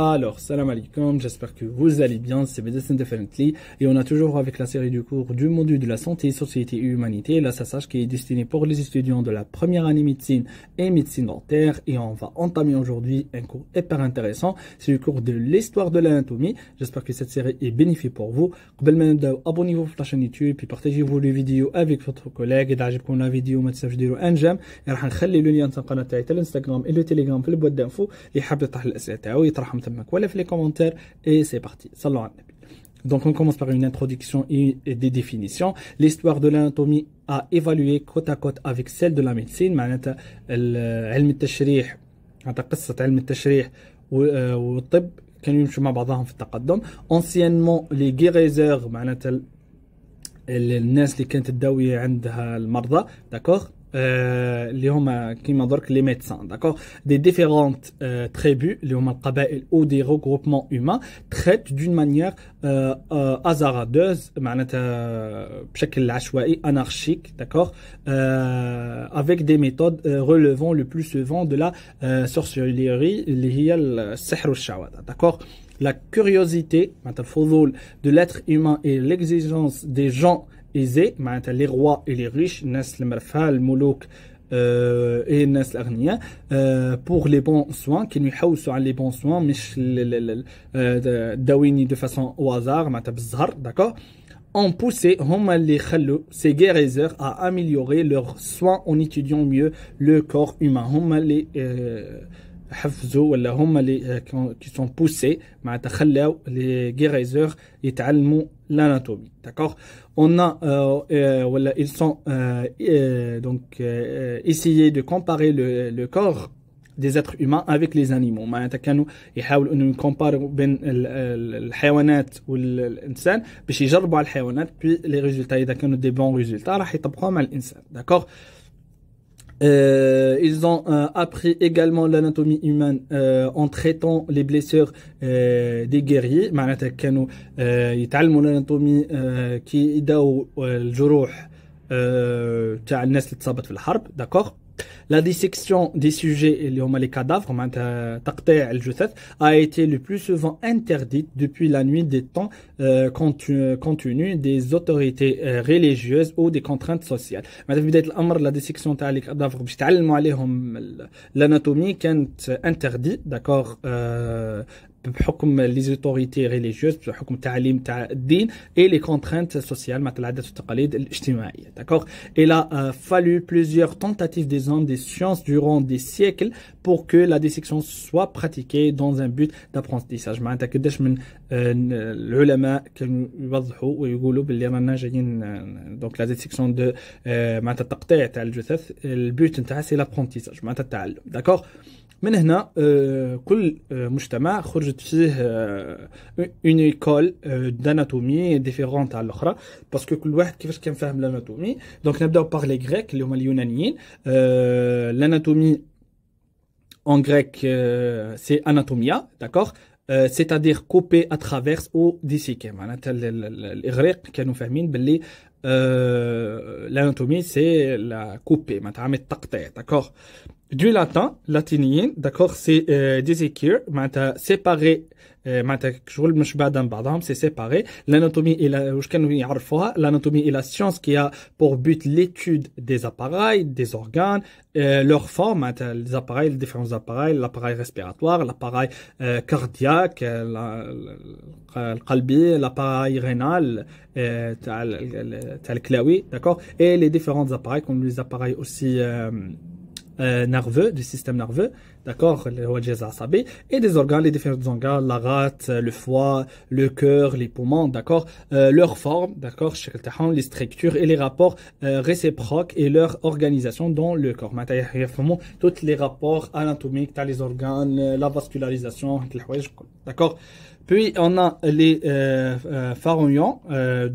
Alors, salam alaikum, j'espère que vous allez bien, c'est Medicine Definitely et on a toujours avec la série du cours du module de la santé, société et humanité, la SSH qui est destinée pour les étudiants de la première année médecine et médecine dentaire et on va entamer aujourd'hui un cours hyper intéressant, c'est le cours de l'histoire de l'anatomie. J'espère que cette série est bénéfique pour vous. Abonnez-vous à la chaîne YouTube puis partagez-vous les vidéos avec votre collègue et d'ajibkoum la vidéo ما تنساوش ديروا un j'aime et راح نخلي le lien تاع القناه تاعي تاع الانستغرام et le telegram في البواد d'infos اللي حاب يطرح الاسئله تاعو يطرحهم تماك ولا في les commentaires et c'est parti. صلوا على النبي. Donc on commence par une introduction et des définitions. L'histoire de l'anatomie a évalué côte à côte avec celle de la médecine. معناتها علم التشريح معناتها قصة علم التشريح والطب كانوا يمشوا مع بعضهم في التقدم. Anciennement les guérisseurs معناتها الناس اللي كانت تداوي عندها المرضى d'accord اللي هما كيما درك لي médecins d'accord des différentes tribus اللي هما القبائل ou des regroupements humains traitent d'une manière hasardeuse معناتها بشكل عشوائي anarchique d'accord avec des méthodes relevant le plus souvent de la sorcellerie اللي هي السحر والشعوذة d'accord. La curiosité الفضول de l'être humain et l'exigence des gens aisés les rois et les riches الناس المرفهة الملوك et الناس الأغنياء pour les bons soins qui nous يحوسوا على les bons soins مش داويني de façon au hasard معناتها بالزهر d'accord ont poussé هما اللي خلوا ces guérisseurs à améliorer leurs soins en étudiant mieux le corps humain هما اللي حفزوا ولا هما اللي qui sont poussés معناتها خلاو les guérisseurs يتعلموا l'anatomie d'accord. On a voilà ils sont donc essayé de comparer le corps des êtres humains avec les animaux معناتها كانوا يحاولوا انه يكومباروا بين الحيوانات والانسان باش يجربوا على الحيوانات puis les résultats اذا كانوا des bons résultats راح يطبقوهم على الانسان d'accord. Ils ont appris également l'anatomie humaine en traitant les blessures des guerriers معناتها كانوا يتعلموا الاناتومي كي يداو الجروح تاع الناس اللي تصابت في الحرب d'accord. La dissection des sujets اللي هما les cadavres معناتها تقطيع الجثث a été le plus souvent interdite depuis la nuit des temps compte tenu des autorités religieuses ou des contraintes sociales. معناتها في بداية الأمر la dissection تاع les cadavres باش تعلموا عليهم l'anatomie كانت interdite d'accord بحكم les autorités religieuses بحكم التعليم تاع الدين et les contraintes sociales معناتها العادات والتقاليد الاجتماعية d'accord. Il a fallu plusieurs tentatives des hommes des sciences durant des siècles pour que la dissection soit pratiquée dans un but d'apprentissage معناتها قداش من العلماء كانوا يوضحوا ويقولوا باللي رانا جايين donc la dissection de معناتها التقطيع تاع الجثث البوت نتاعها سي l'apprentissage معناتها التعلم d'accord. من هنا كل مجتمع خرجت فيه une école d'anatomie différente على الأخرى باسكو كل واحد كيفاش كان فاهم الاناتومي. دونك نبداو باغ لي غريك اللي هما اليونانيين. l'anatomie en grec c'est anatomia d'accord c'est-à-dire couper à travers ou disséquer معناتها الإغريق كانوا فاهمين باللي l'anatomie c'est la couper معناتها عمل التقطيع d'accord. Du latin, latinien, d'accord, c'est déséquer, معناتها séparer, معناتها شغل مش بعدا بعضهم, c'est séparer. L'anatomie et la, واش كانوا يعرفوها, l'anatomie est la science qui a pour but l'étude des appareils, des organes, leur forme, معناتها les appareils, les différents appareils, l'appareil respiratoire, l'appareil cardiaque, القلبي, l'appareil rénal, تاع الكلاوي, d'accord, et les différents appareils comme les appareils aussi nerveux, du système nerveux, d'accord, et des organes, les différents organes, la rate, le foie, le cœur, les poumons, d'accord, leur forme, d'accord, les structures et les rapports réciproques et leur organisation dans le corps. Tous les rapports anatomiques, les organes, la vascularisation, d'accord. Puis on a les pharaons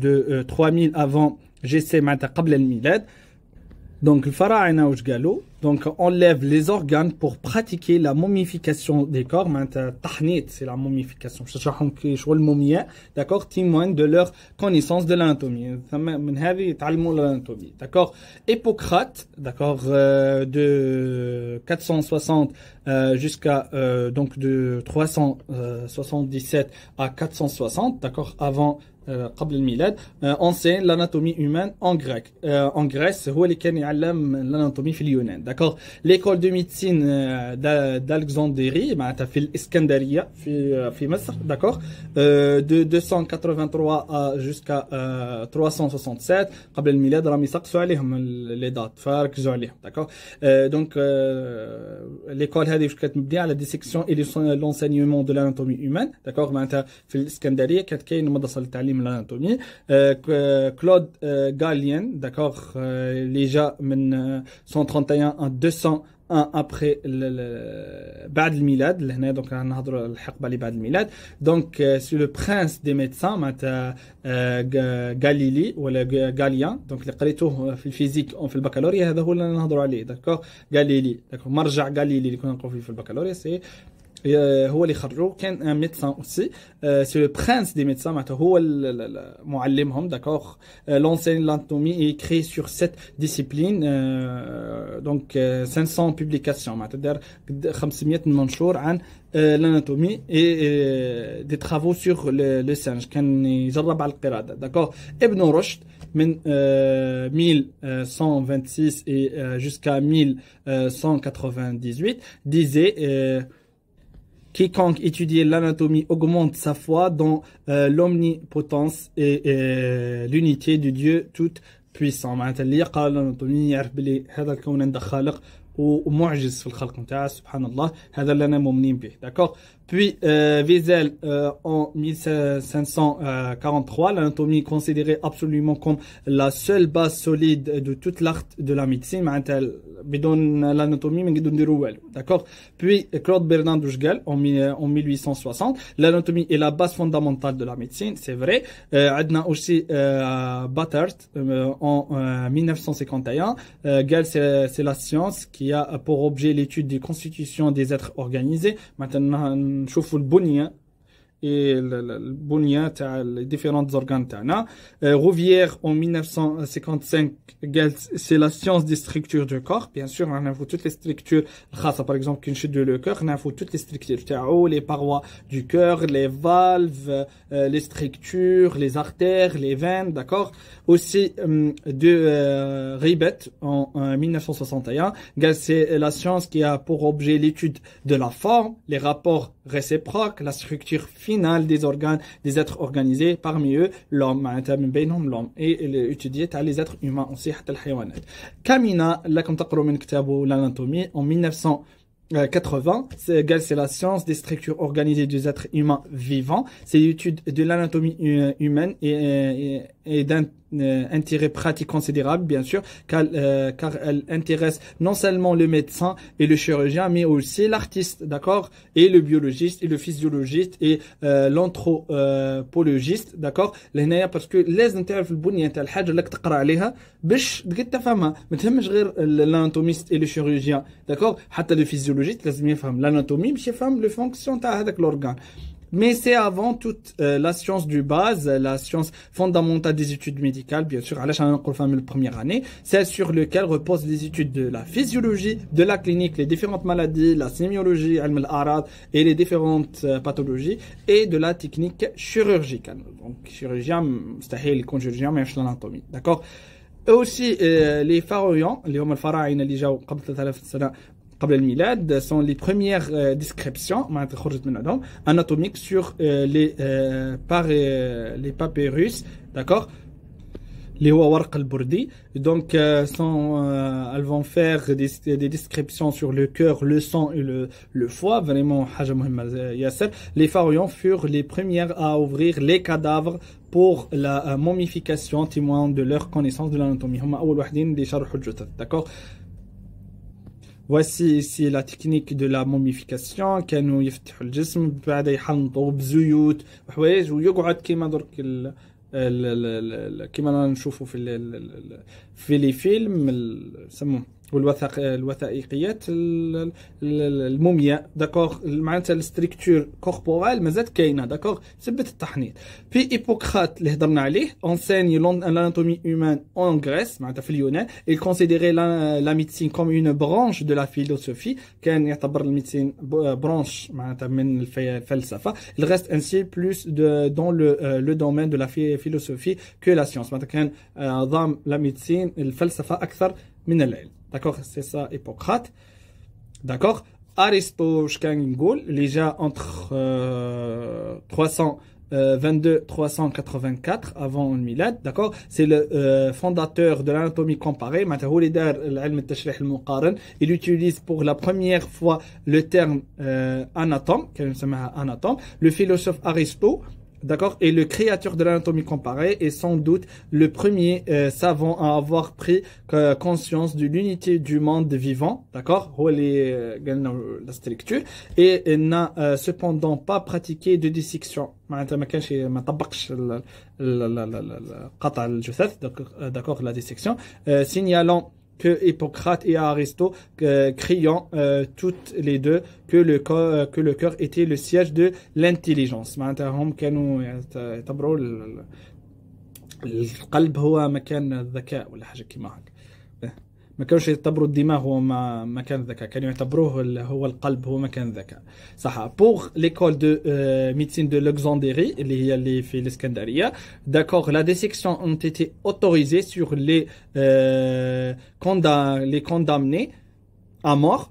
de 3000 avant GC قبل الميلاد. Donc الفراعنة واش قالوا Donc, on lève les organes pour pratiquer la momification des corps. C'est la momification. D'accord, témoignent de leur connaissance de l'anatomie. D'accord. Hippocrate, d'accord, de 460 jusqu'à donc de 377 à 460, d'accord, avant قبل الميلاد enseigne l'anatomie humaine en grec. En Grèce هو اللي كان يعلم l'anatomie في اليونان. D'accord. L'école de médecine d'Alexandrie معناتها في الإسكندرية في مصر. D'accord. De 283 jusqu'à 367 قبل الميلاد راهم يسقسوا عليهم les dates فركزوا عليهم. D'accord. Donc l'école هذه كانت مبنية على dissection et l'enseignement de l'anatomie humaine. D'accord. معناتها في الإسكندرية كانت كاين مدرسة للتعليم l'anatomie. Claude Galien, d'accord, déjà من 131 à 201 après بعد الميلاد لهنا دونك نهضروا الحقبه اللي بعد الميلاد. دونك سي لو برانس دي ميدسان معناتها غاليلي ولا غاليان دونك اللي قريتوه في الفيزيك في البكالوريا هذا هو اللي نهضروا عليه. داكور غاليلي داكور مرجع غاليلي اللي كنا نقراو فيه في البكالوريا سي هو اللي خرجوه كان ان ميدسان اوسي سي لو برانس دي ميدسان معناتها هو معلمهم. داكوغ لونسين لاناتومي اي كري سور سيت ديسيبلين دونك 500 بوبليكاسيون معناتها دار 500 منشور عن l'anatomie et des travaux sur le singe كان يجرب على القردة. داكوغ ابن رشد من 1126 et jusqu'à 1198 disait quiconque étudie l'anatomie augmente sa foi dans l'omnipotence et l'unité de Dieu tout puissant. معناتها اللي يقرأ الاناتومي يعرف بلي هذا الكون عنده خالق ومعجز في الخلق نتاعه سبحان الله. هذا اللي انا مؤمنين به. D'accord. Puis Wiesel en 1543 l'anatomie considérée absolument comme la seule base solide de toute l'art de la médecine. معناتها بدون l'anatomie ما نقدروا نديروا والو. D'accord. Puis Claude Bernard قال en 1860 l'anatomie est la base fondamentale de la médecine. C'est vrai. عندنا aussi Battert en 1951 قال c'est la science qui a pour objet l'étude des constitutions des êtres organisés. Maintenant نشوفوا البنية البنية تاع les différents organes تاعنا. Rouvière en 1955 قال c'est la science des structures du corps. Bien sûr on a toutes les structures الخاصة par exemple كي نشدوا le cœur on a toutes les structures تاعو les parois du cœur, les valves, les structures, les artères, les veines. D'accord. Aussi de Ribet en 1961 قال c'est la science qui a pour objet l'étude de la forme, les rapports réciproques, la structure finale des organes des êtres organisés, parmi eux l'homme معناتها من بينهم l'homme et l'étudier تاع les êtres humains aussi حتى الحيوانات. كامينا لكم تقروا من كتابه l'anatomie en 1980 c'est la science des structures organisées des êtres humains vivants. C'est l'étude de l'anatomie humaine et d'un intérêt pratique considérable, bien sûr, car elle intéresse non seulement le médecin et le chirurgien, mais aussi l'artiste, d'accord, et le biologiste, et le physiologiste, et l'anthropologiste, d'accord. لهنايا parce que لازم تعرف البنية تاع الحاجة اللي تقرا عليها باش تقدر تفهمها. ما تهمش غير l'anatomiste et le chirurgien, d'accord. حتى le physiologiste لازم يفهم l'anatomie باش يفهم le fonction تاع هذاك l'organe. Mais c'est avant toute la science du base, la science fondamentale des études médicales, bien sûr, علاش انا نقول فيها من première année, c'est sur lequel reposent les études de la physiologie, de la clinique, les différentes maladies, la sémiologie, علم الأعراض et les différentes pathologies et de la technique chirurgicale. Donc chirurgien مستحيل يكون chirurgien ما يعرفش l'anatomie, d'accord. Aussi les pharaons اللي هم الفراعنه اللي جاوا قبل 3000 سنه قبل الميلاد sont les premières descriptions معناتها خرجت من عندهم anatomiques sur les papyrus, d'accord, اللي هو ورق البردي. Donc elles vont faire des descriptions sur le cœur, le sang et le foie. Vraiment حاجة مهمة ياسر. Les pharaons furent les premières à ouvrir les cadavres pour la momification, témoignant de leur connaissance de l'anatomie. هما أول واحدين اللي شرحوا الجثث, d'accord. Voici ici la technique de la momification. كانوا يفتحوا الجسم بعد يحنطوا بزيوت وحوايج ويقعد كيما درك كيما نشوفوا في لي فيلم سموه الوثائقيات المومياء داكوغ معناتها الستركتور كوربورال مازالت كاينه داكوغ ثبت التحنيط في ايبوكرات اللي هضرنا عليه انسيني l'anatomie humaine en Grèce معناتها في اليونان il considérait la médecine comme une branche de la philosophie كان يعتبر الميديسين برانش معناتها من الفلسفه il reste ainsi plus dans le domaine de la philosophie que la science معناتها كان نظام la médecine الفلسفه اكثر من العلم d'accord c'est ça Hippocrate d'accord Aristote je كان نقول اللي جاء entre 322-384 avant le milad, d'accord. C'est le fondateur de l'anatomie comparée. Maintenant, هو اللي دار العلم التشريح المقارن. Il utilise pour la première fois le terme anatome, كان يسمىها anatome. Le philosophe Aristote, d'accord, est le créateur de l'anatomie comparée et sans doute le premier savant à avoir pris conscience de l'unité du monde vivant, d'accord, هو اللي قالنا la structure et n'a cependant pas pratiqué de dissection. معناتها ما طبقش قطع الجثث d'accord la dissection signalant que Hippocrate et Aristote criant toutes les deux que le cœur était le siège de l'intelligence. معناتها هم كانوا يعتبروا القلب هو مكان الذكاء ولا حاجه كيما هكا. ما كانوش يعتبروا الدماغ هو مكان الذكاء كانوا يعتبروه هو القلب هو مكان الذكاء صح. pour l'école de médecine de l'Alexandrie اللي في الإسكندرية d'accord la dissection ont été autorisées sur les condamnés à mort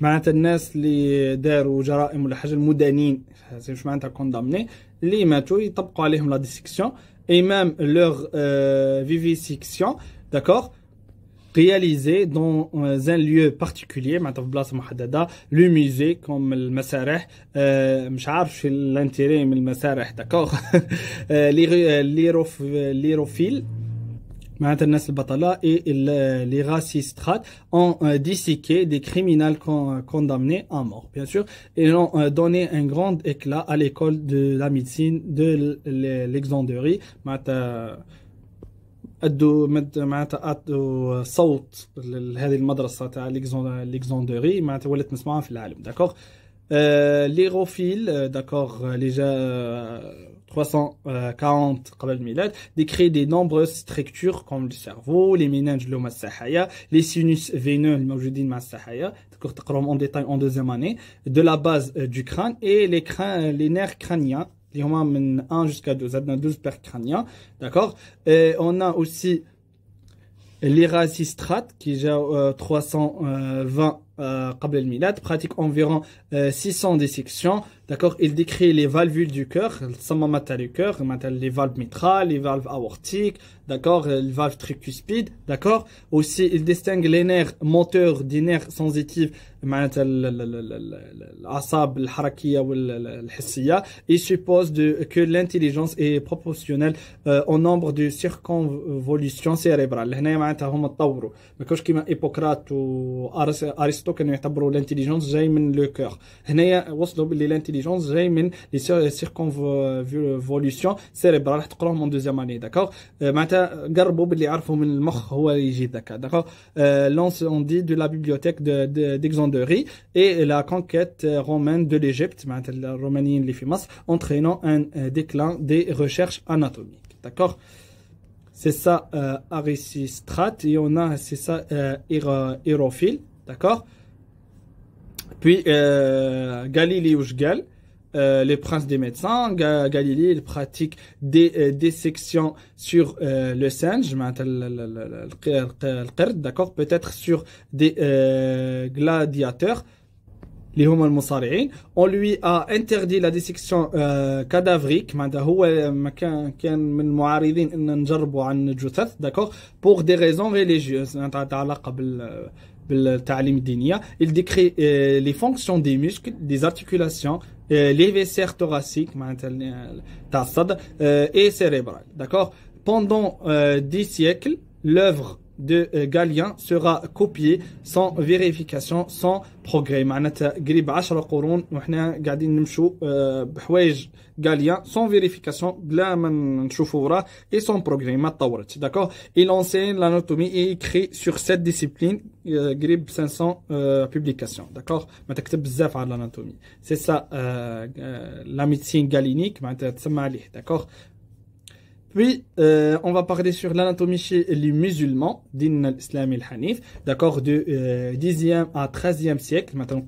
معناتها الناس اللي داروا جرائم ولا حاجه المدانين مش معناتها condamnés اللي ماتوا يطبقوا عليهم la dissection et même leur vivisection d'accord réalisé dans un lieu particulier معناتها في بلاصه محدده le musée comme المسارح مش عارف شو الانتيري من المسارح داكوغ ليروفيل معناتها الناس البطلة et les racistrats ont disséqué des criminels condamnés à mort bien sûr et ont donné un grand éclat à l'école de la médecine de l'Alexandrie معناتها ادوا معناتها ادوا صوت لهذه المدرسه تاع الإكسندري معناتها ولات مسموعه في العالم داكوغ ليروفيل داكوغ اللي جا 340 قبل الميلاد décrit des nombreuses structures comme le cerveau les méninges اللي هما السحايا les sinus veineux الموجودين مع السحايا تقراهم en détail en deuxième année de la base du crâne et les nerfs crâniens اللي هما من 1 jusqu'à 2 عندنا 12 paires crâniens d'accord et on a aussi l'Erasistrate qui جا 320 قبل الميلاد pratique environ 600 dissections d'accord il décrit les valvules du cœur الصمامات تاع le cœur مثلا les valves mitrales les valves aortiques d'accord les valves tricuspides d'accord aussi il distingue les nerfs moteurs des nerfs sensitifs معناتها الأعصاب الحركية والحسية il suppose que l'intelligence est proportionnelle au nombre de circonvolutions cérébrales هنا معناتها هم تطوروا ما كانوش كيما إيبوكرات وأرسطو كانوا يعتبروا الانتيليجنس جاي من لو كور هنايا وصلوا باللي الانتيليجنس جاي من لي سيركونفوليسيون سيريبرال راح تقراهم من دوزيام اني داكوغ معناتها قربوا باللي يعرفوا من المخ هو يجي الذكاء داكوغ لونسوندي دو لا بيبليوتيك d'Alexandrie et la conquête romaine de l'Égypte معناتها الرومانيين اللي في مصر entraînant un déclin des recherches anatomiques d'accord. C'est ça Arisistrate et on a c'est ça Hérophile d'accord. Puis Galilée ou Gal les princes des médecins Galilée il pratique des dissections sur le singe d'accord peut-être sur des gladiateurs اللي هما المصارعين on lui a interdit la dissection cadavrique معناتها هو ما كان من المعارضين ان نجربوا عن الجثث d'accord pour des raisons religieuses معناتها علاقه بالتعليم الدينيه il décrit les fonctions des muscles des articulations les viscères thoraciques معناتها تاع الصدر et cérébrales d'accord pendant 10 siècles l'œuvre de Galien sera copié sans vérification, sans progrès. معناتها قريب 10 قرون وإحنا قاعدين نمشوا بحوايج Galien sans vérification, بلا ما نشوفوا وراه et sans progrès, ما تطورتش. D'accord. Il enseigne l'anatomie et écrit sur cette discipline قريب 500 publications. D'accord. ما تكتب بزاف على l'anatomie. C'est ça la médecine galinique معناتها تسمى عليه. D'accord. Puis, on va parler sur l'anatomie chez les musulmans, din al-Islam al-Hanif, d'accord, de 10e à 13e siècle, maintenant,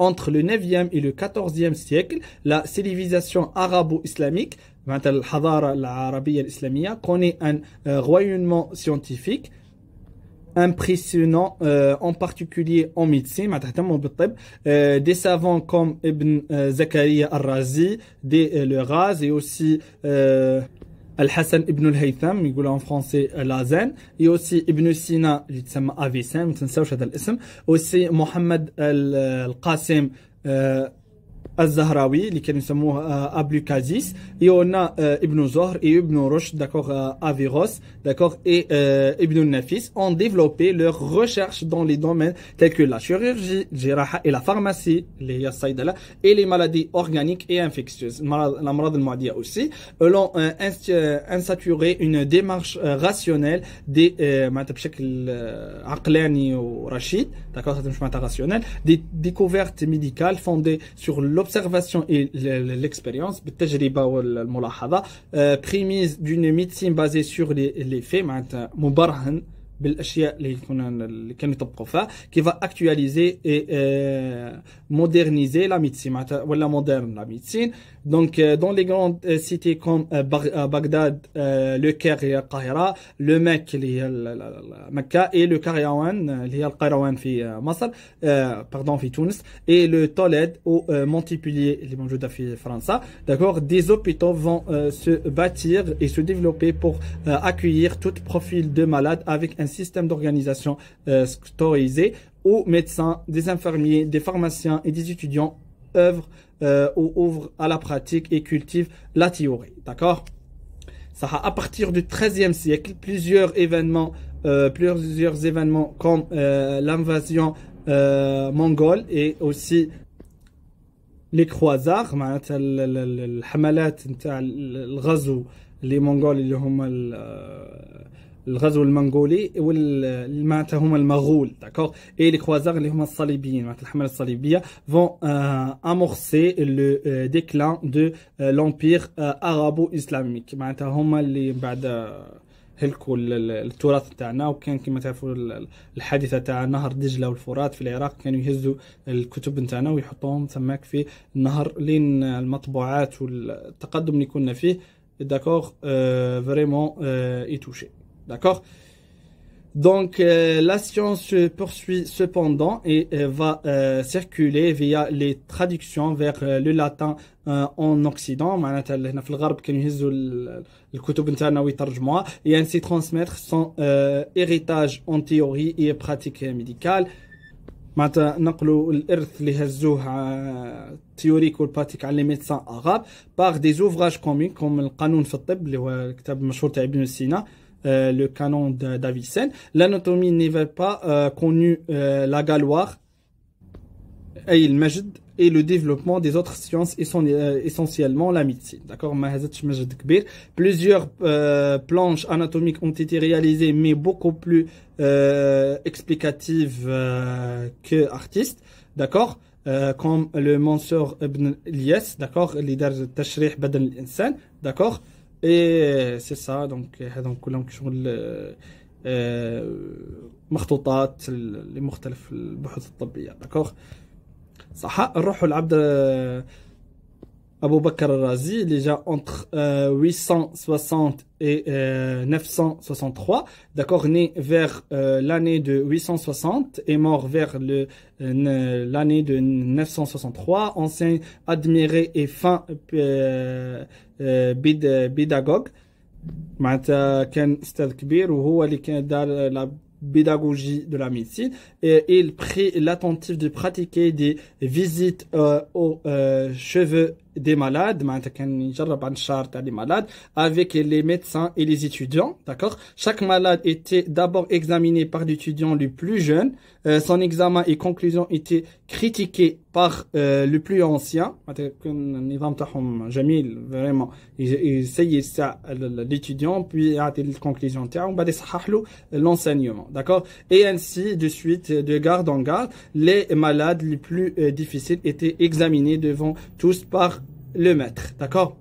entre le 9e et le 14e siècle, la civilisation arabo-islamique, الحضارة العربية الإسلامية, connaît un rayonnement scientifique impressionnant, en particulier en médecine, des savants comme Ibn Zakaria al-Razi, le Raz, et aussi Al-Hassan ibn al-Haytham, il en français Lazen, et aussi Ibn Sina, il s'appelle Avicenne, aussi Mohammed al-Qasim الزهراوي اللي كانوا يسموه Abulkazis, et on a Ibn Zohr et Ibn Rushd, d'accord, Averroès, d'accord, et Ibn Nafis ont développé leurs recherches dans les domaines tels que la chirurgie, الجراحة et la pharmacie, اللي هي الصيدلة, et les maladies organiques et infectieuses, الأمراض المعدية aussi, l'ont insaturé une démarche rationnelle des معناتها بشكل عقلاني ورشيد, d'accord, c'est مش معناتها rationnel, des découvertes médicales fondées sur l'observation et l'expérience, بالتجربة والملاحظة, prémisse d'une médecine basée sur les faits, معناتها مبرهن بالاشياء اللي كانوا يطبقوا فيها, qui va actualiser et moderniser la médecine, ولا moderne la médecine. Donc dans les grandes cités comme Bagdad, le Caire et القاهرة, le Mecque اللي هي مكة, et le Kairouan اللي هي القيروان في مصر, pardon في تونس, et le Tolède ou Montpellier اللي موجودة في فرنسا, d'accord, des hôpitaux vont se bâtir et se développer pour accueillir tout profil de malade avec un système d'organisation sectorisé où médecins, des infirmiers, des pharmaciens et des étudiants œuvrent ou ouvrent à la pratique et cultivent la théorie. D'accord? Ça, à partir du XIIIe siècle, plusieurs événements comme l'invasion mongole et aussi les croisades, معناتها الحملات نتاع الغزو اللي مونغول اللي هم الغزو المنغولي معناتها هما المغول, d'accord, et les croisades اللي هما الصليبيين, معناتها الحملة الصليبية, vont amorcer le déclin de l'empire arabo-islamique, معناتها هما اللي بعد هلكوا التراث تاعنا. وكان كما تعرفوا الحادثه تاع نهر دجله والفرات في العراق, كانوا يهزوا الكتب نتاعنا ويحطوهم تماك في النهر لين المطبوعات والتقدم اللي كنا فيه, d'accord, vraiment est touché. D'accord. Donc la science se poursuit cependant et va circuler via les traductions vers le latin en Occident, معناتها هنا في الغرب كانوا يهزوا الكتب نتاعنا ويترجموها, et ainsi transmettre son héritage en théorie et pratique médicale. معناتها نقلوا الإرث اللي هزوه تيوريك والبراتيك على les médecins arabes par des ouvrages communs comme القانون في الطب اللي هو الكتاب المشهور تاع ابن سينا, le canon d'Avicenne. L'anatomie n'avait pas connu la galoire et le majd et le développement des autres sciences, essentiellement la médecine. D'accord, plusieurs planches anatomiques ont été réalisées, mais beaucoup plus explicatives que artistes. D'accord, comme le Mansur ibn Ilyas, d'accord, leader de Tashrih Badan al-Insan, d'accord. Et c'est ça, donc هذا كلهم شغل مخطوطات لمختلف البحوث الطبية. d'accord. صح, نروحوا لعبد Abou Bakr al-Razi, déjà entre 860 et 963, d'accord, né vers l'année de 860 et mort vers l'année de 963, ancien admiré et fin pédagogue. معناتها كان استاذ كبير وهو اللي كان دار la pédagogie de la médecine, et il prit l'attentif de pratiquer des visites aux cheveux des malades, des malades, avec les médecins et les étudiants, d'accord? Chaque malade était d'abord examiné par l'étudiant le plus jeune, son examen et conclusion étaient critiqués par le plus ancien, vraiment, il essayait ça l'étudiant, puis a des conclusions, l'enseignement, d'accord? Et ainsi de suite, de garde en garde, les malades les plus difficiles étaient examinés devant tous par le maître, d'accord?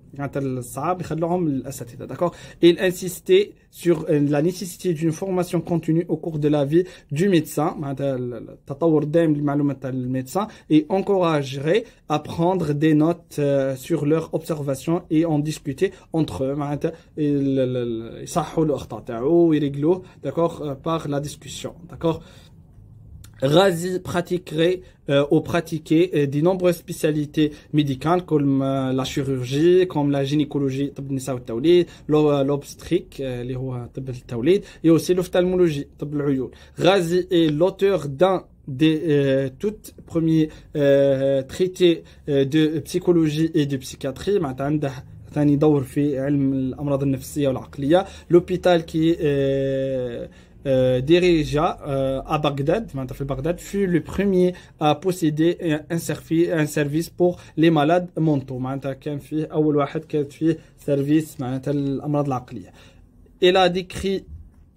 D'accord? Il insistait sur la nécessité d'une formation continue au cours de la vie du médecin, et encouragerait à prendre des notes sur leurs observations et en discuter entre eux, d'accord, par la discussion, d'accord? Ghazi pratiquerait ou pratiquait de nombreuses spécialités médicales comme la chirurgie, comme la gynécologie, l'obstétrique, et aussi l'ophtalmologie. Ghazi est l'auteur d'un des tout premiers traités de psychologie et de psychiatrie. ثاني دور في علم الأمراض النفسية والعقلية. L'hôpital qui dirigea à Bagdad, fut le premier à posséder un service pour les malades mentaux. كان فيه أول واحد كانت فيه service الأمراض العقلية. Il a décrit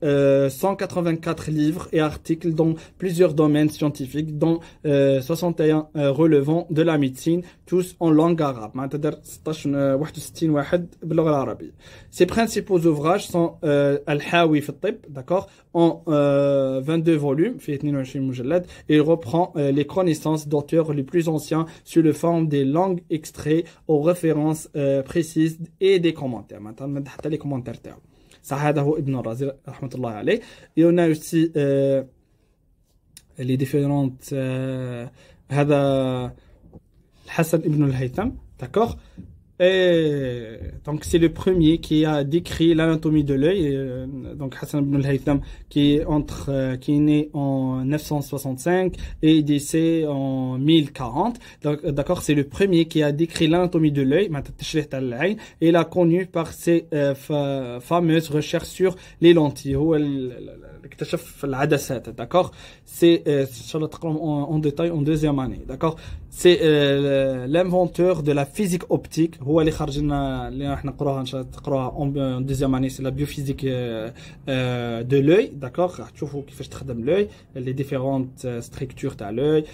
184 livres et articles dans plusieurs domaines scientifiques, dont 61 relevant de la médecine, tous en langue arabe. Ses principaux ouvrages sont Al-Hawi fi al-Tibb, d'accord, en 22 volumes, et il reprend les connaissances d'auteurs les plus anciens sous le forme des langues extraits aux références précises et des commentaires. Maintenant, les commentaires. Ça, هذا هو ابن الرازي رحمة الله عليه. Et on a aussi les différentes هذا الحسن ابن الهيثم, d'accord. Et donc c'est le premier qui a décrit l'anatomie de l'œil. Donc Hassan ibn al-Haytham qui est né en 965 et décédé en 1040. D'accord, c'est le premier qui a décrit l'anatomie de l'œil. Et il a connu par ses fameuses recherches sur les lentilles. D'accord, c'est en détail en deuxième année. D'accord, c'est l'inventeur de la physique optique. هو اللي خرجنا اللي راح نقراها ان شاء الله تقراها en deuxième année, c'est la biophysique de l'œil, d'accord. راح تشوفوا كيفاش تخدم l'œil, les différentes structures تاع l'œil,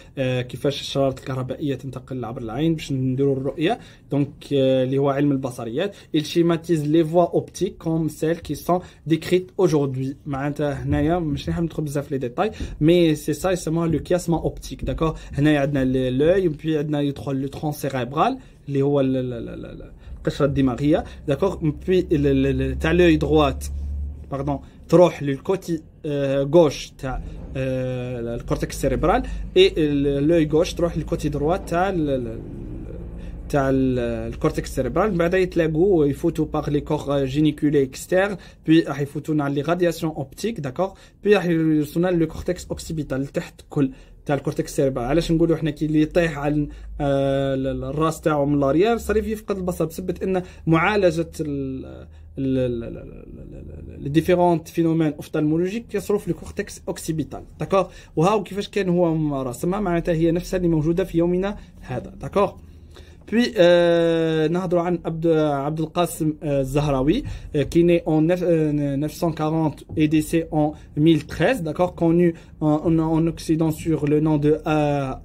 كيفاش الشرارة الكهربائية تنتقل عبر العين باش نديروا الرؤية. donc اللي هو علم البصريات. il schématise les voies optiques comme celles qui sont décrites aujourd'hui. معناتها هنايا مش راح ندخل بزاف لي ديتاي, mais c'est ça يسموها le chiasma optique, d'accord. هنايا عندنا l'œil, puis عندنا يدخل le tronc cérébral اللي هو القشرة الدماغية, d'accord. puis تاع l'œil droite, pardon, تروح للكوتي gauche تاع الكورتكس cérébral, et l'œil gauche تروح للكوتي droite تاع الكورتكس cérébral. بعدا يتلاقوا يفوتوا par les corps géniculés externes, puis راح يفوتونا les radiations optiques, d'accord. puis راح يوصلنا le cortex occipital تحت كل تاع الكورتكس سيربرال. علاش نقولوا احنا كي اللي يطيح على الراس تاعو من لاريير صار يفقد البصر بسبب ان معالجه les différents phénomènes ophtalmologiques يصروا في الكورتكس اوكسيبيتال, d'accord. وهاو كيفاش كان هو راسمها, معناتها هي نفسها اللي موجوده في يومنا هذا, d'accord. Puis, نهضروا عن عبد القاسم الزهراوي qui est né en 940 et décédé en 1013, d'accord, connu en Occident sur le nom de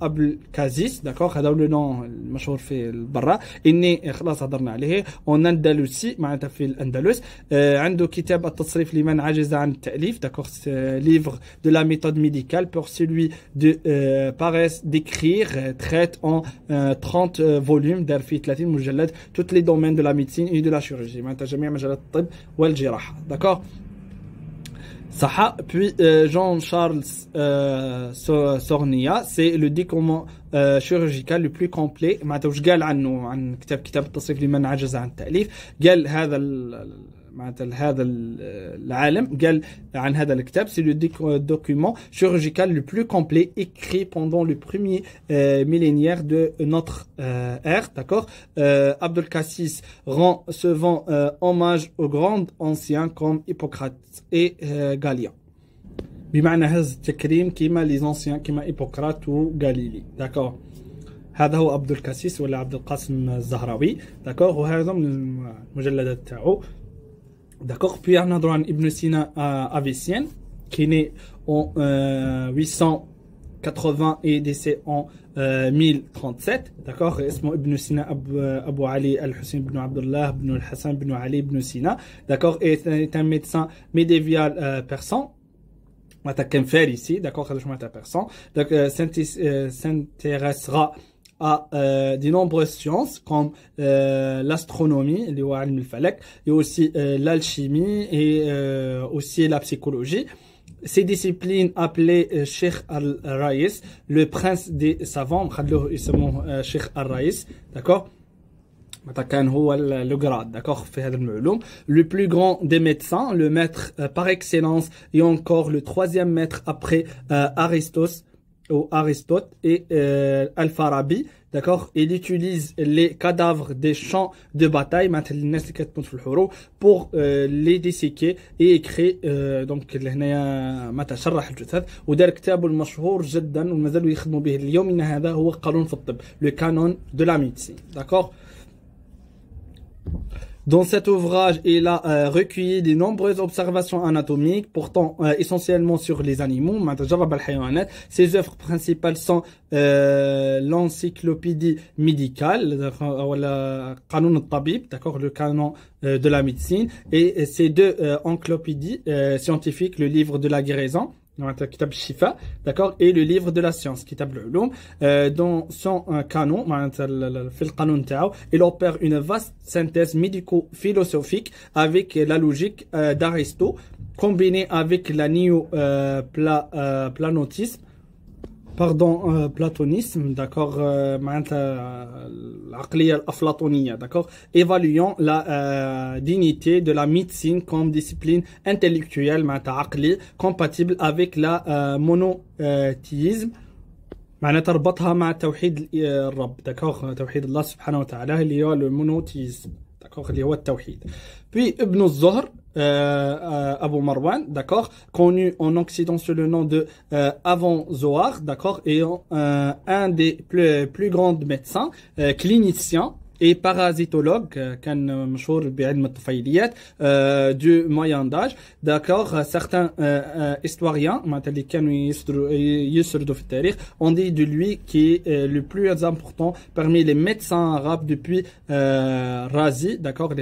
Abul Kazis, d'accord. هذا le nom المشهور في البرة. إني خلاص هضرنا عليه en Andalousie, معناتها في الأندلس. عنده كتاب التصريف لمن عجز عن التأليف, d'accord, c'est livre de la méthode médicale pour celui de paresse d'écrire, traite en 30 volumes دار فيه 30 مجلد tous les domaines de la médecine et de la chirurgie, معناتها جميع مجالات الطب والجراحة, d'accord. صح. puis Jean Charles Sornia, c'est le découpement chirurgical le plus complet. معناتها واش قال عنه عن كتاب التصريف لمن عجز عن التأليف. قال هذا هذا العالم قال عن هذا الكتاب c'est le document chirurgical le plus complet écrit pendant le premier millénaire de notre ère, d'accord. Abdul Cassis se vend hommage aux grands anciens comme Hippocrate et Galien. بمعنى هذا التكريم كما les anciens كما Hippocrate و Galilée, d'accord. هذا هو عبد الكاسيس ولا عبد القاسم الزهراوي, d'accord. وهذا من المجلدات تاعو, d'accord. Puis نهضروا عن ابن سينا Avicenne qui est né en 880 et décédé en 1037, d'accord. اسمه ابن سينا أبو علي الحسين بن عبد الله بن الحسن بن علي بن سينا, d'accord. Et est un médecin médiéval persan. كان فارسي, d'accord. خرج معناتها persan, donc s'intéressera à de nombreuses sciences comme l'astronomie, اللي هو علم الفلك, et aussi l'alchimie et aussi la psychologie. Ces disciplines appelées Cheikh al-Raïs, le prince des savants, خلوه يسموه Cheikh al-Raïs, d'accord. كان هو le grade, d'accord, في هذا المعلوم. Le plus grand des médecins, le maître par excellence et encore le troisième maître après Aristote et Al-Farabi, d'accord. Il utilise les cadavres des champs de bataille pour les disséquer et écrit donc هنا متى شرح الجثث ودار كتابه المشهور جدا ومازالوا يخدموا به اليوم هذا هو قانون في الطب, le canon de la médecine, d'accord. Dans cet ouvrage, il a recueilli de nombreuses observations anatomiques, portant essentiellement sur les animaux. Ses œuvres principales sont l'encyclopédie médicale, le canon de la médecine, et ces deux encyclopédies scientifiques, le livre de la guérison, كتاب الشفاء, d'accord, et le livre de la science, كتاب العلوم. Dans son canon, في القانون تاعو, il opère une vaste synthèse médico-philosophique avec la logique d'Aristote, combinée avec la platonisme, d'accord, العقلية الأفلاطونية, d'accord, évaluant la dignité de la médecine comme discipline intellectuelle, عقلي, compatible avec la monothéisme, معناتها ربطها مع توحيد الرب, d'accord, توحيد الله سبحانه وتعالى اللي هو المونوتيزم, d'accord, اللي هو التوحيد. Puis Ibn al-Zuhr, Abu Marwan, d'accord, connu en Occident sous le nom de Avenzoar, d'accord, et un des plus grands médecins, cliniciens et parasitologue, كان مشهور بعلم الطفيليات du Moyen d'âge, d'accord. Certains historiens اللي كانوا يسردوا في التاريخ ont dit de lui qui est le plus important parmi les médecins arabes depuis Razi, d'accord,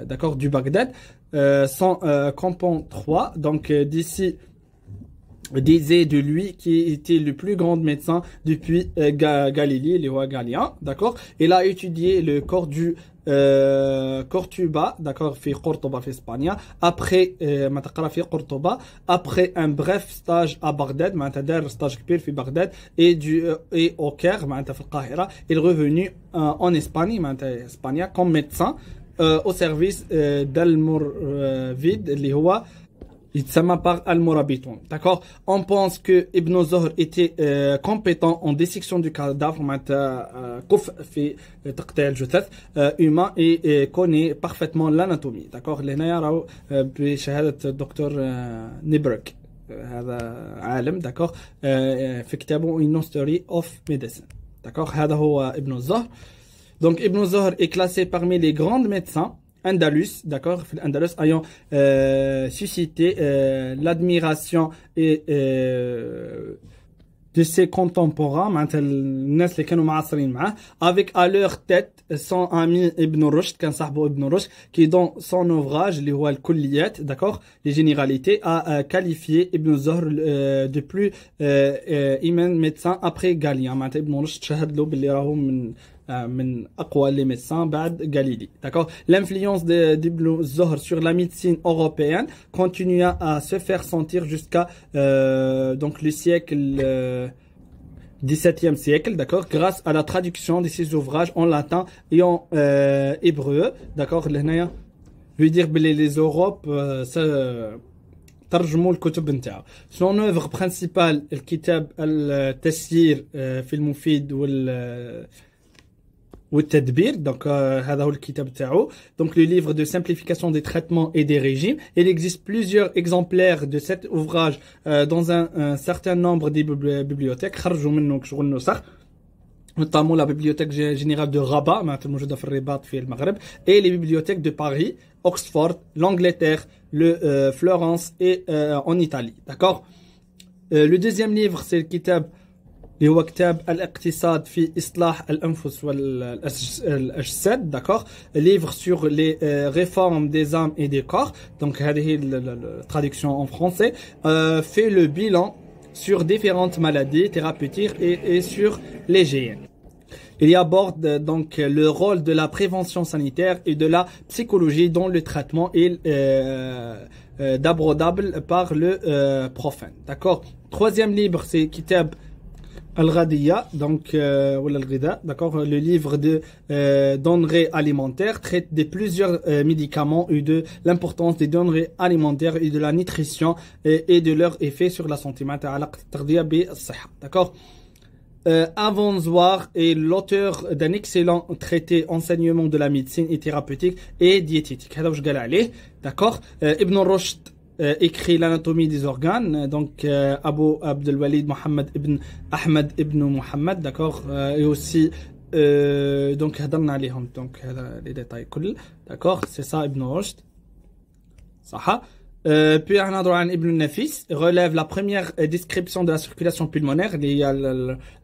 d'accord, du Bagdad. Son compagnon 3, donc d'ici disait de lui qui était le plus grand médecin depuis Galilée, le roi Galien, d'accord. Il a étudié le corps du Cortuba, d'accord, في قرطبة في إسبانيا, après ما تقرأ في قرطبة, après un bref stage à Bagdad, معناتها دار stage كبير في بغداد, et au Caire, معناتها في القاهرة. Il est revenu en Espagne, معناتها إسبانيا, comme médecin au service d'Almoravid, اللي هو يتسمى par Almorabiton, d'accord. On pense que Ibn Zuhr était compétent en dissection du cadavre, كفء في تقطيع الجثث humain, et connaît parfaitement l'anatomie, d'accord. لهنا راهو بشهادة الدكتور نيبرك, هذا عالم, d'accord, في كتابه Une History of Medicine, d'accord. هذا هو ابن الزهر. Donc Ibn Zuhr est classé parmi les grands médecins Andalus, d'accord, Andalus ayant suscité l'admiration et de ses contemporains, الناس اللي كانوا معاصرين معاه, avec à leur tête son ami Ibn Rushd, كان صاحبه Ibn Rushd, qui dans son ouvrage اللي هو الكليات, d'accord, les généralités, a qualifié Ibn Zuhr de plus immense médecin après Galien. معناتها Ibn Rushd شهد له باللي راهو من أقوى les médecins بعد Galilée, d'accord. L'influence d'Ibn Zuhr sur la médecine européenne continua à se faire sentir jusqu'à donc le siècle 17e siècle, d'accord, grâce à la traduction de ses ouvrages en latin et en hébreu, d'accord. je veux dire les Europes ترجموا الكتب نتاعو. Son œuvre principale الكتاب التسيير في المفيد والتدبير. Donc هذا هو الكتاب تاعو. Donc le livre de simplification des traitements et des régimes. Il existe plusieurs exemplaires de cet ouvrage dans un certain nombre des bibliothèques. خرجوا منه شغل نسخ. Notamment la bibliothèque générale de Rabat, موجودة في الرباط في المغرب, et les bibliothèques de Paris, Oxford, l'Angleterre, Florence et en Italie. D'accord. Le deuxième livre, c'est le kitab, اللي هو كتاب الاقتصاد في إصلاح الأنفس والأجساد. D'accord. Livre sur les réformes des âmes et des corps. Donc هذه la traduction en français. Fait le bilan sur différentes maladies thérapeutiques et sur l'hygiène. Il aborde donc le rôle de la prévention sanitaire et de la psychologie dans le traitement d'abordable par le prophète. D'accord. Troisième livre, c'est Kitab Al-Ghadiyya, donc ou Al-Ghida, d'accord, le livre de denrées alimentaires traite de plusieurs médicaments et de l'importance des denrées alimentaires et de la nutrition et de leurs effets sur la santé. D'accord. Avanzoar est l'auteur d'un excellent traité enseignement de la médecine et thérapeutique et diététique. D'accord. Ibn Rushd écrit l'anatomie des organes, donc Abu Abdel Walid Mohammed ibn Ahmed ibn Mohammed, d'accord, et aussi donc donc les détails cool, d'accord, c'est ça Ibn Rushd. صح. Puis Ibn Nafis relève la première description de la circulation pulmonaire. Il y a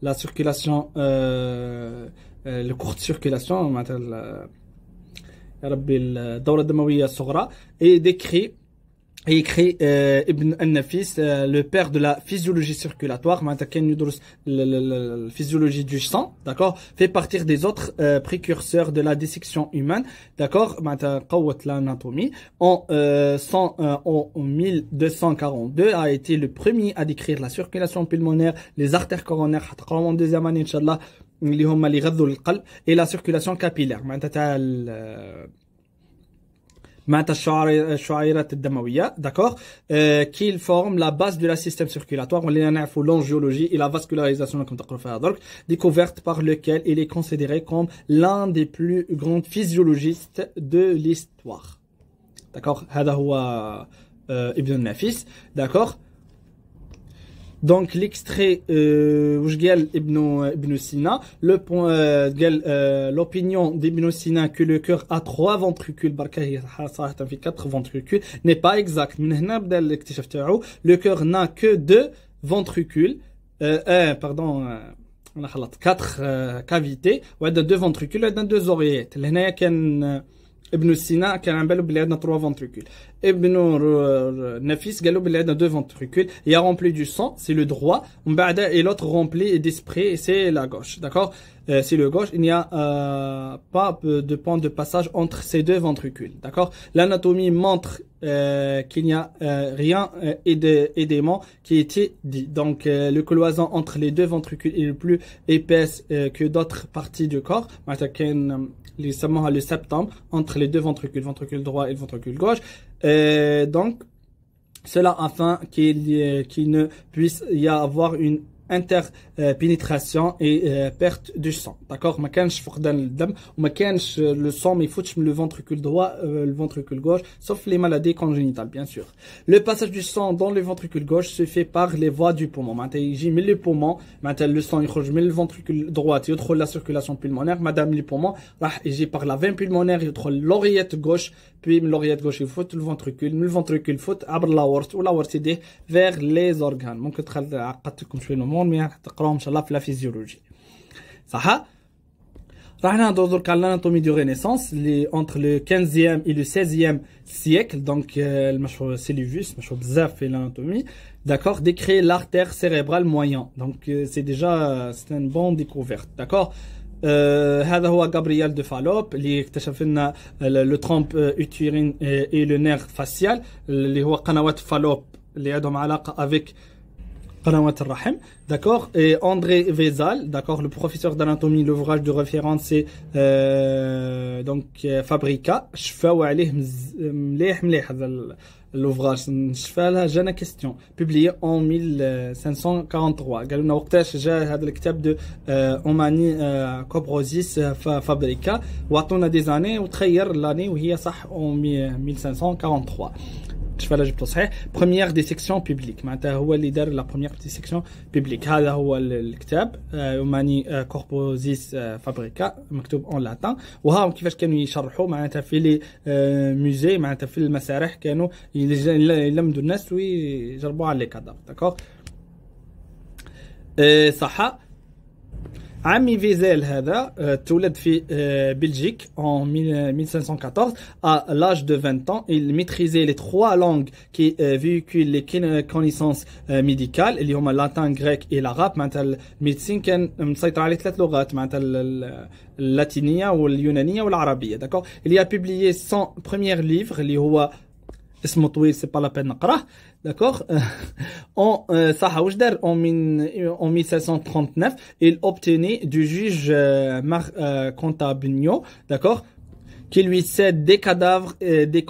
la circulation, le courte circulation, الدورة الدموية الصغرى, et décrit et écrit Ibn al-Nafis, le père de la physiologie circulatoire, la physiologie du sang, d'accord, fait partie des autres précurseurs de la dissection humaine, d'accord, l'anatomie. En 1242 a été le premier à décrire la circulation pulmonaire, les artères coronaires, en deuxième année, Inch'Allah, et la circulation capillaire. D'accord, qu'ils forment la base de la système circulatoire, l'angiologie et la vascularisation, découverte par lequel il est considéré comme l'un des plus grands physiologistes de l'histoire. D'accord, هذا هو Ibn Nafis. D'accord. Donc l'extrait Ibn Sina, l'opinion d'Ibn Sina que le cœur a 3 ventricules, 4 ventricules, n'est pas exact. Le cœur n'a que 2 ventricules, 4 cavités, 2 ventricules, 2 oreillettes. Ibn Sina كان عم بالو بلي عندنا 3 ventricules. Ibn Nafis قال له بلي عندنا 2 ventricules. Il a rempli du sang, c'est le droit. Et l'autre rempli d'esprit, c'est la gauche. D'accord, c'est le gauche. Il n'y a pas de point de passage entre ces 2 ventricules. D'accord. L'anatomie montre qu'il n'y a rien aidément qui était dit. Donc le cloison entre les 2 ventricules est le plus épaisse que d'autres parties du corps. Le septum entre les 2 ventricules, ventricule droit et le ventricule gauche. Donc, cela afin qu'il ne puisse y avoir une interpénétration et perte du sang. D'accord, ما كانش فقدان الدم وما كانش le sang ما يفوتش من le ventricule droit le ventricule gauche, sauf les maladies congénitales bien sûr. Le passage du sang dans le ventricule gauche se fait par les voies du poumon. معناتها يجي من le poumon, معناتها le sang يخرج من le ventricule droit يدخل la circulation pulmonaire, madame le poumon راح يجي par la veine pulmonaire يدخل l'oreillette gauche, puis من l'oreillette gauche يفوت le ventricule, من le ventricule يفوت عبر l'aorte والaorte يديه vers les organes. ممكن عقدت لكم شويه الامور mais تقراهم ان شاء الله في la physiologie. صح. راح نهضروا درك على l'anatomie du Renaissance entre le 15e et le 16e siècle. Donc المشهور Celluvus مشهور بزاف في l'anatomie, d'accord, décrit l'artère cérébrale moyen. Donc c'est une bonne découverte. D'accord. هذا هو Gabriel de Fallope اللي اكتشف لنا le trompe utérine et le nerf facial اللي هو قنوات فالوب اللي عندهم علاقة avec قنوات الرحم. D'accord. Et André Vézal, d'accord, le professeur d'anatomie, l'ouvrage de référence c'est donc Fabrica. شفاو عليه مليح مليح هذا l'ouvrage. نشفى لها جانا question publié en 1543. قالوا لنا وقتاش جاء هذا الكتاب de Omani Cobrosis Fabrica وعطونا des années وتخير l'année وهي صح en 1543. Première dissection publique. معناتها هو اللي دار la première dissection publique. هذا هو الكتاب Omani Corposis Fabrica مكتوب en latin. وها كيفاش كانوا يشرحوا معناتها في لي musées معناتها في المسارح كانوا يلمدوا الناس ويجربوا على لي كادر. داكور. صح. عمي فيزيل هذا تولد في بلجيك en 1514 à l'âge de 20 ans. Il maîtrisait les 3 langues qui véhiculent les connaissances médicales اللي هما latin, grec et l'arabe. معناتها الميديسين كان مسيطر عليه 3 لغات معناتها اللاتينية واليونانية والعربية. d'accord. Il y a publié son premier livre اللي هو اسمه طويل c'est pas la peine نقراه. D'accord. صح واش دار en 1739 il obtenait du juge Contabigno, d'accord, qui lui cède des cadavres des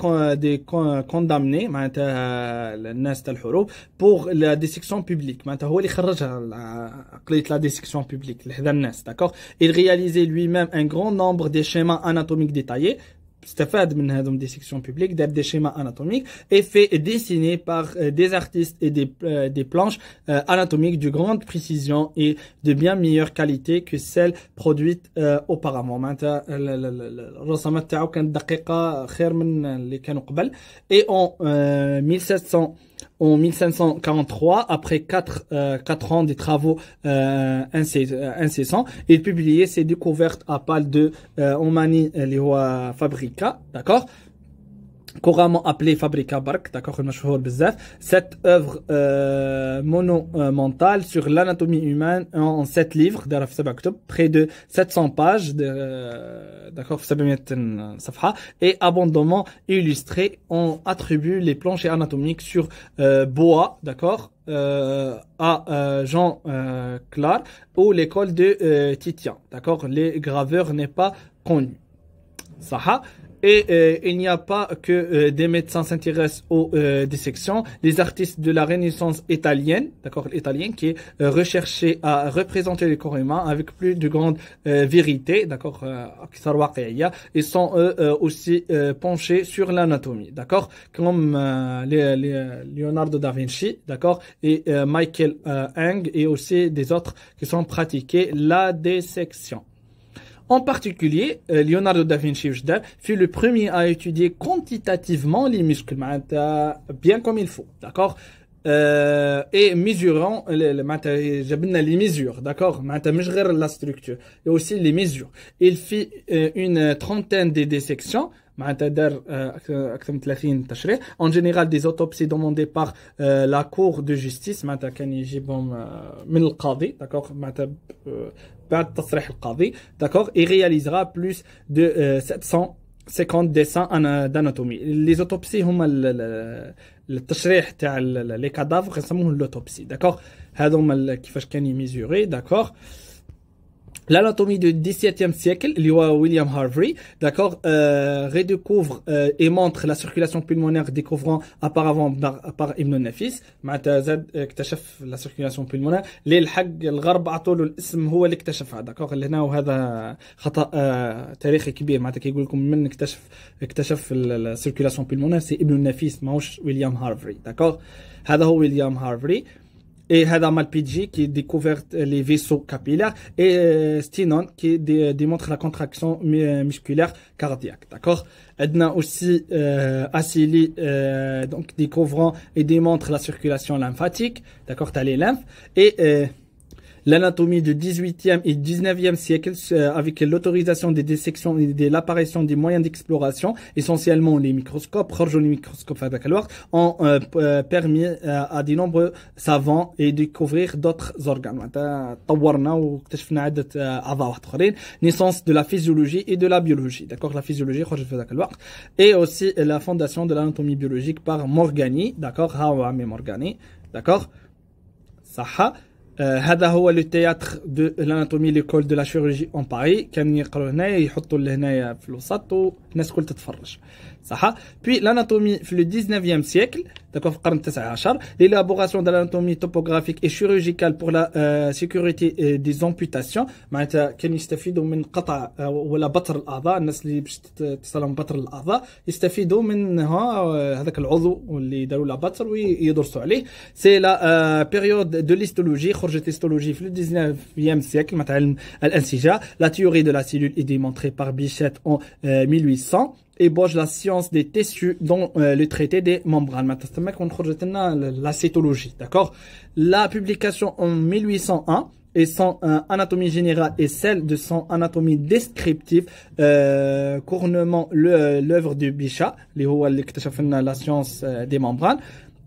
condamnés معناتها الناس تاع الحروب pour la dissection publique. معناتها هو اللي خرجها عقلية la dissection publique لحدا الناس. d'accord. Il réalisait lui-même un grand nombre de schémas anatomiques détaillés. استفاد من هذوم dissection publique دار des schémas anatomiques et fait dessiner par des artistes et des planches anatomiques de grande précision et de bien meilleure qualité que celles produites auparavant. معناتها الرسومات تاعو كانت دقيقة خير من اللي كانوا قبل. Et en 1543, après 4 ans de travaux incessants, il publiait ses découvertes à pales de Omani Fabrica, d'accord, couramment appelé Fabrica Bark, d'accord, المشهور بزاف. Cette œuvre monumentale sur l'anatomie humaine en 7 livres, دارها في 7 كتب, près de 700 pages, d'accord, 700 صفحة, et abondamment illustré. On attribue les planchers anatomiques sur bois, d'accord, à Jean Clar ou l'école de Titien, d'accord. Les graveurs n'est pas connu. صح. Et il n'y a pas que des médecins s'intéressent aux dissections. Les artistes de la Renaissance italienne, d'accord, l'italienne qui est recherché à représenter le corps humain avec plus de grande vérité, d'accord, ils sont eux aussi penchés sur l'anatomie, d'accord, comme Leonardo da Vinci, d'accord, et Michael Eng et aussi des autres qui sont pratiqués la dissection. En particulier, Leonardo da Vinci fut le premier à étudier quantitativement les muscles, bien comme il faut, d'accord, et mesurant les mesures, d'accord, la structure et aussi les mesures. Il fit une trentaine de dissections. En général des autopsies demandées par la cour de justice, d'accord, بعد تصريح القاضي, d'accord, et réalisera plus de 750 dessins d'anatomie. Les autopsies هما التشريح تاع les cadavres يسموه l'autopsie, d'accord. هذوما كيفاش كان يميزوري, d'accord. L'anatomie du XVIIe siècle, William Harvey, d'accord, redécouvre et montre la circulation pulmonaire découvrant auparavant par Ibn Nafis. معناتها زاد اكتشف la circulation pulmonaire. ليه الحق الغرب عطوا له الاسم هو اللي اكتشفها, d'accord. هنا وهذا خطأ تاريخي كبير. معناتها كيقول لكم من اكتشف la circulation pulmonaire c'est Ibn Nafis ماهوش William Harvey, d'accord. هذا هو William Harvey. Et Hadam Malpighi qui découvre les vaisseaux capillaires et Stinon qui démontre la contraction musculaire cardiaque, d'accord. Edna aussi Assili donc découvrant et démontre la circulation lymphatique, d'accord, t'as les lymphes, et l'anatomie du 18e et 19e siècle avec l'autorisation des dissections et de l'apparition des moyens d'exploration, essentiellement les microscopes, les microscopes ont permis à de nombreux savants de découvrir d'autres organes. Naissance de la physiologie et de la biologie, d'accord, la physiologie et aussi la fondation de l'anatomie biologique par Morgani, d'accord, Morgani, d'accord. صح. هذا هو لو تياتر دو l'anatomie l'école de la chirurgie en Paris. كان يقروا هنايا يحطوا هنايا في الوسط والناس كل تتفرج صح. Puis l'anatomie في le 19e siècle, d'accord, في القرن التاسع عشر, l'élaboration de l'anatomie topographique et chirurgicale pour la sécurité des amputations. معناتها كانوا يستفيدوا من قطع ولا بتر الأعضاء. الناس اللي باش تصلهم بتر الأعضاء يستفيدوا من هذاك العضو اللي داروا له بتر ويدرسوا عليه. C'est la période de l'histologie. خرجت l'histologie في le 19e siècle مع علم الأنسجة. La théorie de la cellule est démontrée par Bichet en 1800. ébauche la science des tissus dans le traité des membranes. Maintenant, on خرجت لنا la cytologie, d'accord. La publication en 1801 et son anatomie générale et celle de son anatomie descriptive couronnement l'œuvre de Bichat, اللي هو اللي اكتشف لنا la science des membranes.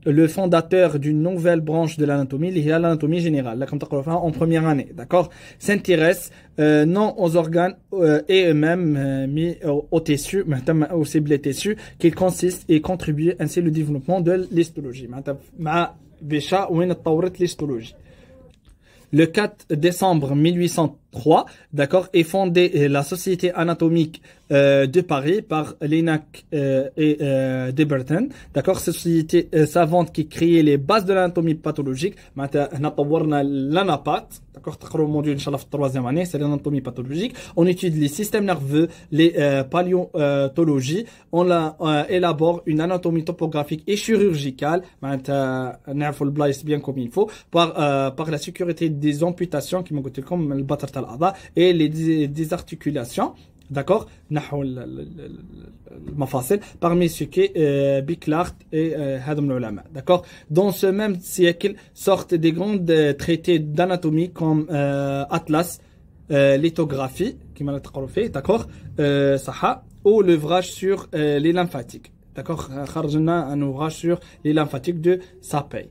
Le fondateur d'une nouvelle branche de l'anatomie, l'anatomie générale, là, comme tu as en première année, d'accord, s'intéresse non aux organes et eux-mêmes mis aux tissus, aux cibles tissus, qu'ils consistent et contribuent ainsi au développement de l'histologie. Le 4 décembre 1803, d'accord, est fondée la Société anatomique de Paris par Linac et Deberton, d'accord, société savante qui créait les bases de l'anatomie pathologique. Maintenant, on a طورنا l'anapat, d'accord, تقرأوا module inchallah في troisième année, c'est l'anatomie pathologique. On étudie les systèmes nerveux, les paléontologies. On élabore une anatomie topographique et chirurgicale. Maintenant, نعرفوا البلايص bien comme il faut par la sécurité des amputations qui m'ont coûté comme le battre الأعضاء et les désarticulations. D'accord, نحو المفاصل parmi ceux qui Biclart et هذا من العلماء. D'accord, dans ce même siècle sortent des grands traités d'anatomie comme Atlas, lithographie qui m'a تقرأوا فيه, d'accord, صح, ou l'ouvrage sur les lymphatiques. D'accord, خرج لنا un ouvrage sur les lymphatiques de Sapey.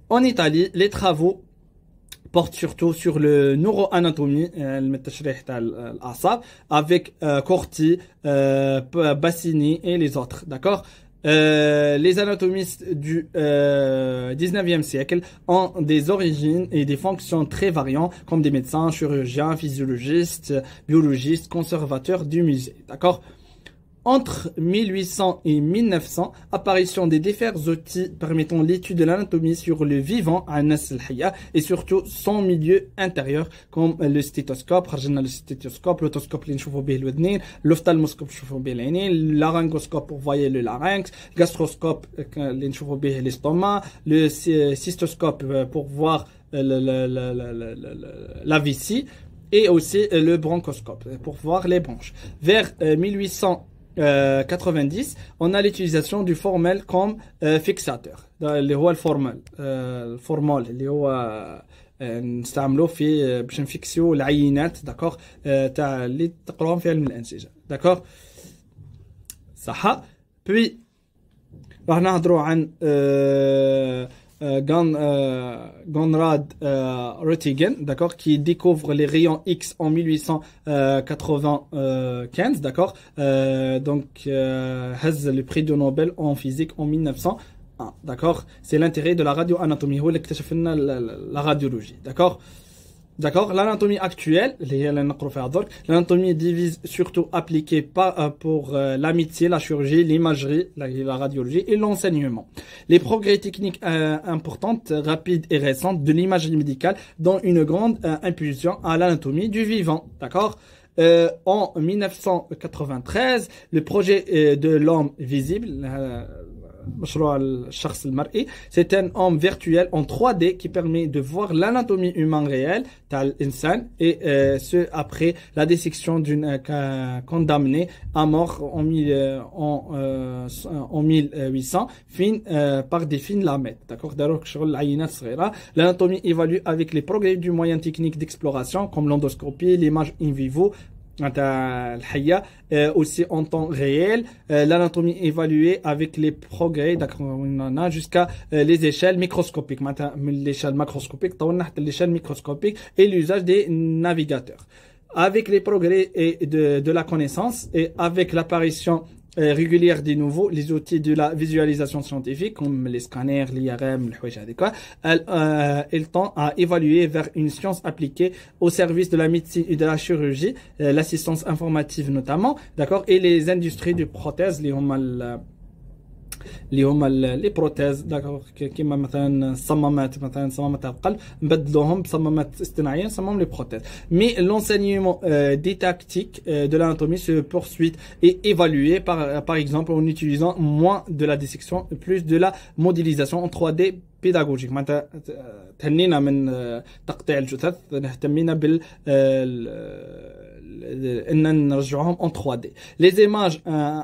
En Italie, les travaux porte surtout sur le neuroanatomie, avec Corti, Bassini et les autres, d'accord. Les anatomistes du 19e siècle ont des origines et des fonctions très variantes, comme des médecins, chirurgiens, physiologistes, biologistes, conservateurs du musée, d'accord. Entre 1800 et 1900, apparition des divers outils permettant l'étude de l'anatomie sur le vivant et surtout son milieu intérieur, comme le stéthoscope, le stéthoscope, l'otoscope, l'ophtalmoscope, laryngoscope pour voir le larynx, gastroscope, l'estomac, le cystoscope pour voir la vessie, et aussi le bronchoscope pour voir les bronches. Vers 1890, on a l'utilisation du formol comme fixateur. اللي هو الفورمال اللي هو نستعملوه في باش نفيكسيو العينات, داكوغ, تاع اللي تقراوهم في علم الانسجه, داكوغ, صح. بي راح نهضروا عن Conrad Roentgen, d'accord, qui découvre les rayons X en 1895, d'accord, donc le prix de Nobel en physique en 1901, d'accord. C'est l'intérêt de la radioanatomie, هو اللي اكتشف لنا la radiologie, d'accord. D'accord, l'anatomie actuelle, l'anatomie divise surtout appliquée pour l'amitié, la chirurgie, l'imagerie, la radiologie et l'enseignement. Les progrès techniques importantes, rapides et récentes de l'imagerie médicale donnent une grande impulsion à l'anatomie du vivant. D'accord. En 1993, le projet de l'homme visible, c'est un homme virtuel en 3D qui permet de voir l'anatomie humaine réelle, et ce après la dissection d'une condamnée à mort en 1800 par des fines lamelles. D'accord, l'anatomie évalue avec les progrès du moyen technique d'exploration comme l'endoscopie, l'image in vivo, aussi en temps réel, l'anatomie évaluée avec les progrès jusqu'à les échelles microscopiques, l'échelle macroscopique, l'échelle microscopique et l'usage des navigateurs. Avec les progrès de la connaissance et avec l'apparition régulière des nouveaux, les outils de la visualisation scientifique comme les scanners, l'IRM, elle tend à évaluer vers une science appliquée au service de la médecine et de la chirurgie, l'assistance informative notamment, d'accord, et les industries de prothèses, les prothèses d'accord كيما مثلا صمامات القلب نبدلوهم بصمامات اصطناعيه نسموهم les prothèses. Mais l'enseignement des tactiques de l'anatomie se poursuit et évalué par exemple en utilisant moins de la dissection plus de la modélisation en 3D pédagogique. معناتها تهنينا من تقطيع الجثث اهتمينا بال en 3D. Les images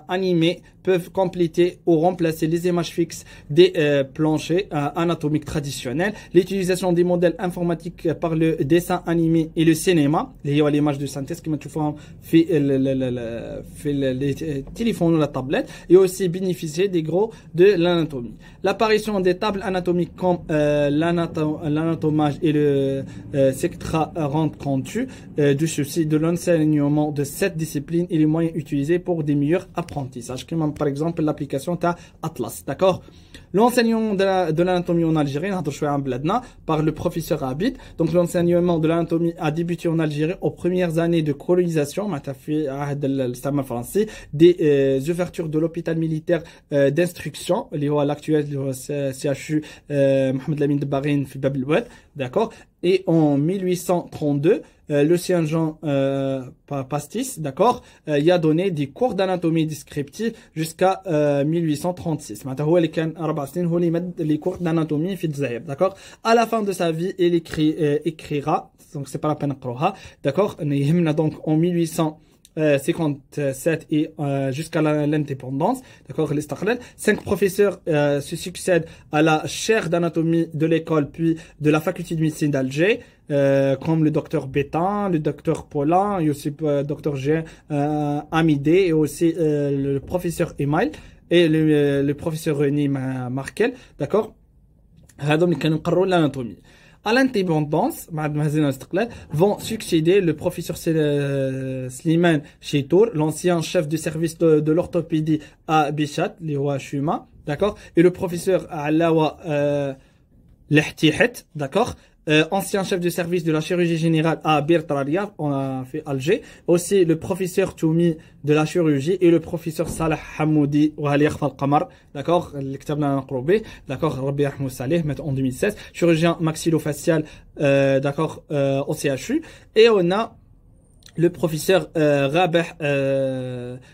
animées peuvent compléter ou remplacer les images fixes des planchers anatomiques traditionnels. L'utilisation des modèles informatiques par le dessin animé et le cinéma, l'image de synthèse qui fait les téléphones ou la tablette, et aussi bénéficier des gros de l'anatomie. L'apparition des tables anatomiques comme l'anatomage et le sectra rendent compte du souci de l'enseignement de cette discipline et les moyens utilisés pour des meilleurs apprentissages, comme par exemple l'application Atlas, d'accord. L'enseignement de l'anatomie en Algérie par le professeur Abid. Donc l'enseignement de l'anatomie a débuté en Algérie aux premières années de colonisation, des ouvertures de l'hôpital militaire d'instruction, l'actuel CHU Mohamed Lamine de Barine في باب الواد, d'accord. Et en 1832, le Jean Pastis, d'accord, il a donné des cours d'anatomie descriptive jusqu'à 1836. Les cours d'anatomie d'accord. À la fin de sa vie, il écrira, donc c'est pas la peine de croire, d'accord. Donc en 1857 et jusqu'à l'indépendance, d'accord, l'Istiqlal. 5 professeurs se succèdent à la chaire d'anatomie de l'école puis de la faculté de médecine d'Alger, comme le docteur Bétain, le docteur Paulin, et aussi le docteur G. Amidé, et aussi le professeur Email et le professeur René Markel, d'accord. هذول كانوا يقرروا l'anatomie. À l'indépendance, vont succéder le professeur Slimane Chetour, l'ancien chef de service de l'orthopédie à Bichat, Chuma, d'accord, et le professeur Alawa Lehtihet, d'accord, ancien chef de service de la chirurgie générale à Bir Traria, on a fait Alger, aussi le professeur Toumi de la chirurgie et le professeur Salah Hamoudi وهل يخفى القمر, d'accord, الكتابنا نقربه, d'accord, ربي يرحمه Saleh, en 2016, chirurgien maxillofacial, d'accord, au CHU, et on a le professeur Rabeh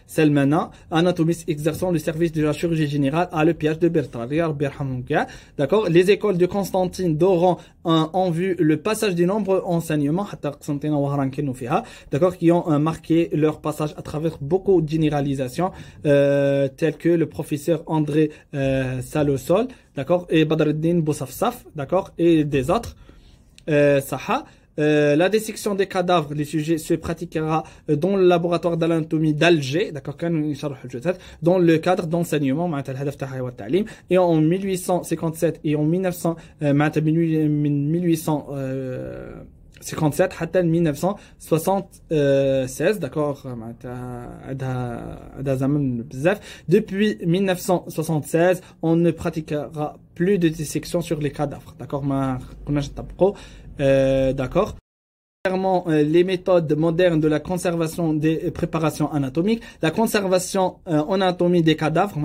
Selmana, anatomiste exerçant le service de la chirurgie générale à l'EPH de Bertraria, d'accord. Les écoles de Constantine d'Oran ont vu le passage des nombreux enseignements, d'accord, qui ont marqué leur passage à travers beaucoup de généralisations, telles que le professeur André Salosol, d'accord, et Badreddin Boussafsaf, d'accord, et des autres, Saha. La dissection des cadavres, les sujets se pratiquera dans le laboratoire d'anatomie d'Alger, d'accord, dans le cadre d'enseignement, et en 1857 et en 1857 حتى 1976, d'accord, depuis 1976 on ne pratiquera plus de dissection sur les cadavres, d'accord, d'accord. Les méthodes modernes de la conservation des préparations anatomiques, la conservation en anatomie des cadavres,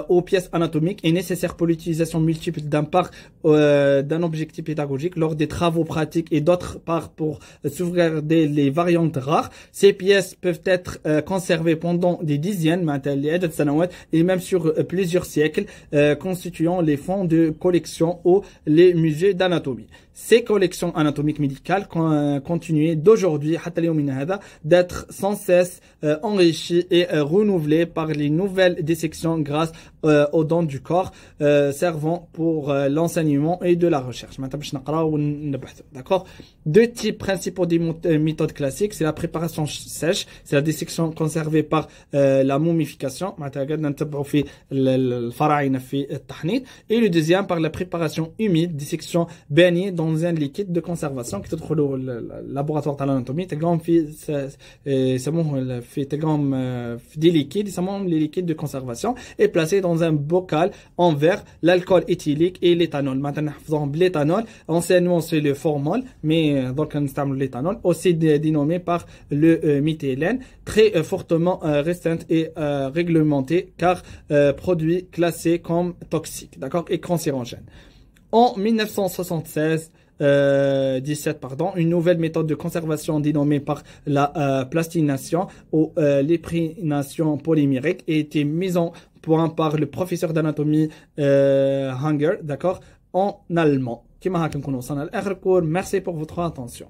aux pièces anatomiques est nécessaire pour l'utilisation multiple d'un objectif pédagogique lors des travaux pratiques et d'autre part pour sauvegarder les variantes rares. Ces pièces peuvent être conservées pendant des dizaines et même sur plusieurs siècles, constituant les fonds de collection ou les musées d'anatomie. Ces collections anatomiques médicales continuent d'aujourd'hui d'être sans cesse enrichies et renouvelées par les nouvelles dissections grâce aux dons du corps, servant pour l'enseignement et de la recherche. D'accord. 2 types principaux des méthodes classiques, c'est la préparation sèche, c'est la dissection conservée par la momification, et le deuxième par la préparation humide, dissection baignée dans dans un liquide de conservation qui تدخلوا laboratoire de l'anatomie تلقاهم في يسموه في تلقاهم في des liquides يسموهم les liquides de conservation et placés dans un bocal en verre l'alcool éthylique et l'éthanol maintenant نحفظوهم l'éthanol anciennement c'est le formol mais donc نستعملوا l'éthanol aussi dénommé par le méthylène très fortement restreinte et réglementé car produit classé comme toxique, d'accord, et cancérogène. En 1976, 17 pardon, une nouvelle méthode de conservation dénommée par la plastination ou l'éprination polymérique a été mise en point par le professeur d'anatomie Hanger, d'accord, en allemand. Merci pour votre attention.